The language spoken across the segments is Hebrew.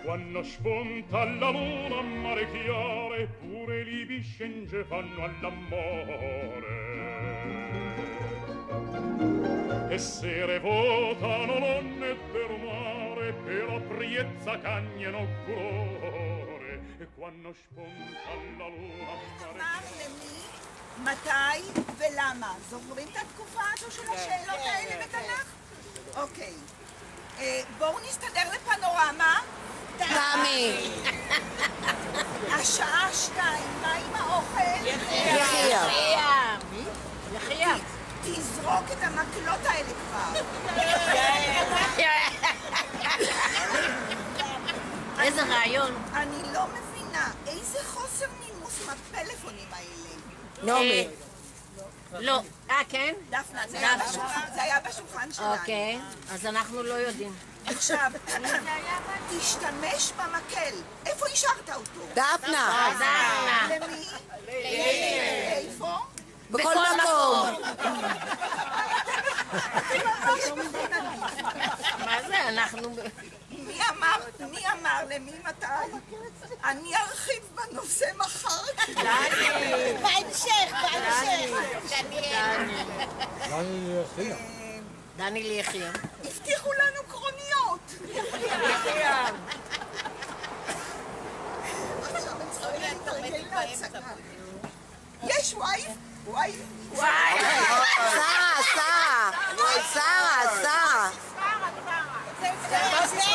quando spunta la luna a mare chiare pure i biscenge fanno all'amore e se votano nonne per mare per apriezza cagnano colore e quando spunta la luna a mare מתי ולמה? זוכרים את התקופה הזו של השאלות האלה בתנ"ך? אוקיי. בואו נסתדר לפנורמה. תמי. השעה 2, מה עם האוכל? יחיה. יחיה. תזרוק את המקלות האלה כבר. איזה רעיון. אני לא מבינה, איזה חוסר נימוס עם הפלאפונים האלה. נעמי. לא. כן? דפנה, זה היה בשולחן שלנו. אוקיי, אז אנחנו לא יודעים. עכשיו, תשתמש במקל. איפה השארת אותו? דפנה. למי? איפה? בכל מקום. מה זה? אנחנו... מי אמר למי מתי? אני ארחיב בנושא מחר. בהמשך. דני ליחיה. הבטיחו לנו קרוניות. עכשיו הם צריכים להתרגל להצגה. יש וייף? שרה.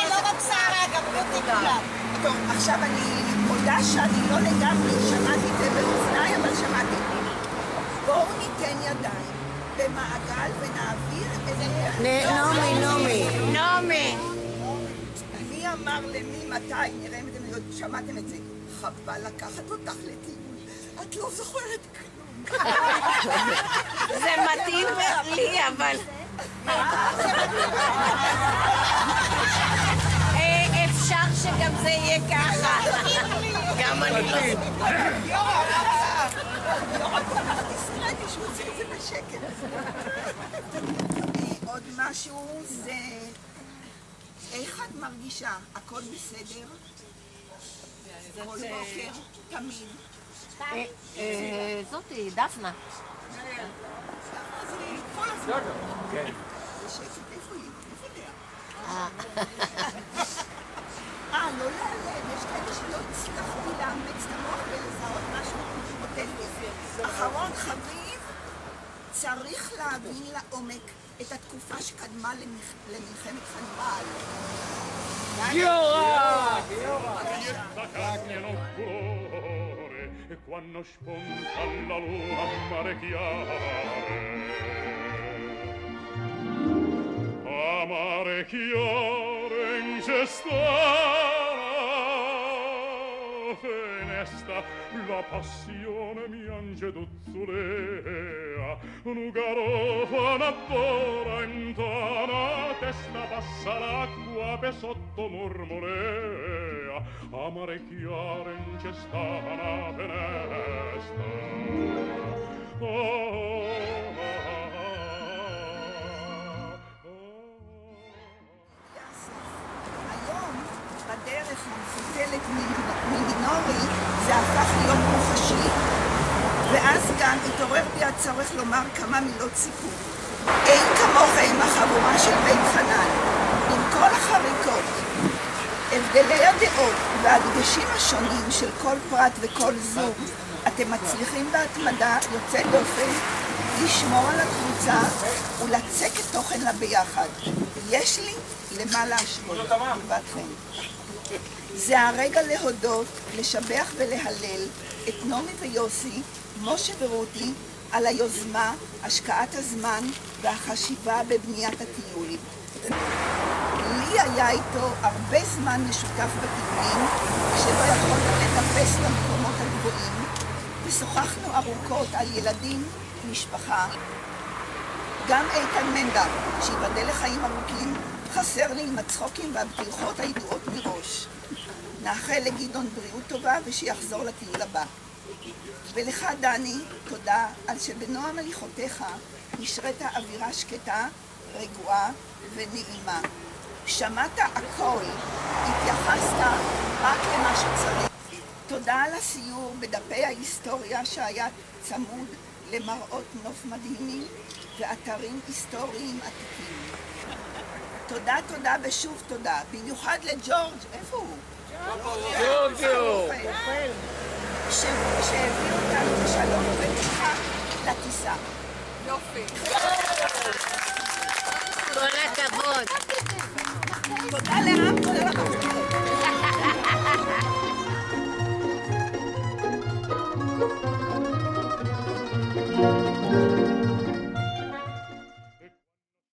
לא רק שרה, גם כולם. טוב, עכשיו אני מודה שאני לא לגמרי שמעתי את זה באוזניי, אבל שמעתי. בואו ניתן ידיים במעגל ונעביר את נעמי. מי אמר למי מתי? נראה אם אתם שמעתם את זה. חבל לקחת אותך לטיול. את לא זוכרת כלום. זה מתאים לי, אבל... אפשר שגם זה יהיה ככה. גם אני לא... דיסקרטי שהוא עושה את זה בשקט. עוד משהו זה... איך את מרגישה? הכל בסדר? כל בוקר? תמיד? זאתי, דפנה. זה כל הזמן. בשקט, איפה היא? לא להלב, יש כאלה שלא הצלחתי לאמץ את המוח ולזהות משהו אותנטי. אחרון חביב, צריך להבין לעומק את התקופה שקדמה למלחמת חנבל. גיורא! E quando spunta la luna a mare chiare in questa fenesta la passione mi ange d'uzzulea un garofana d'ora intona testa passa l'acqua per sotto mormorea amare chiare in questa fenesta בדרך המפותלת ממינורי זה הפך להיות מוחשי, ואז גם התעורר בי הצורך לומר כמה מילות סיפור. אין כמוכם החבורה של בית חנן, עם כל החריקות, הבדלי הדעות והדגשים השונים של כל פרט וכל זוג, אתם מצליחים בהתמדה יוצא דופן לשמור על הקבוצה ולצקת תוכן לה ביחד. יש לי למה להשוות תגובתכם. זה הרגע להודות, לשבח ולהלל את נעמי ויוסי, משה ורותי, על היוזמה, השקעת הזמן והחשיבה בבניית הטיול. לי היה איתו הרבה זמן משותף בטיולים, שלא יכולנו לטפס למקומות הגבוהים, ושוחחנו ארוכות על ילדים ומשפחה. גם איתן מנדה, שיבדל לחיים ארוכים, חסר לי עם הצחוקים והבדיחות הידועות מראש. נאחל לגדעון בריאות טובה ושיחזור לטיול הבא. ולך דני, תודה על שבנועם הליכותיך נשרת אווירה שקטה, רגועה ונעימה. שמעת הכל, התייחסת רק למה שצריך. תודה על הסיור בדפי ההיסטוריה שהיה צמוד למראות נוף מדהימים ואתרים היסטוריים עתיקים. תודה ושוב תודה, במיוחד לג'ורג', איפה הוא? ג'ורג'! שהביא אותנו בשלום ובטחה לטיסה. יופי. כל הכבוד. תודה לעם, תודה לכם.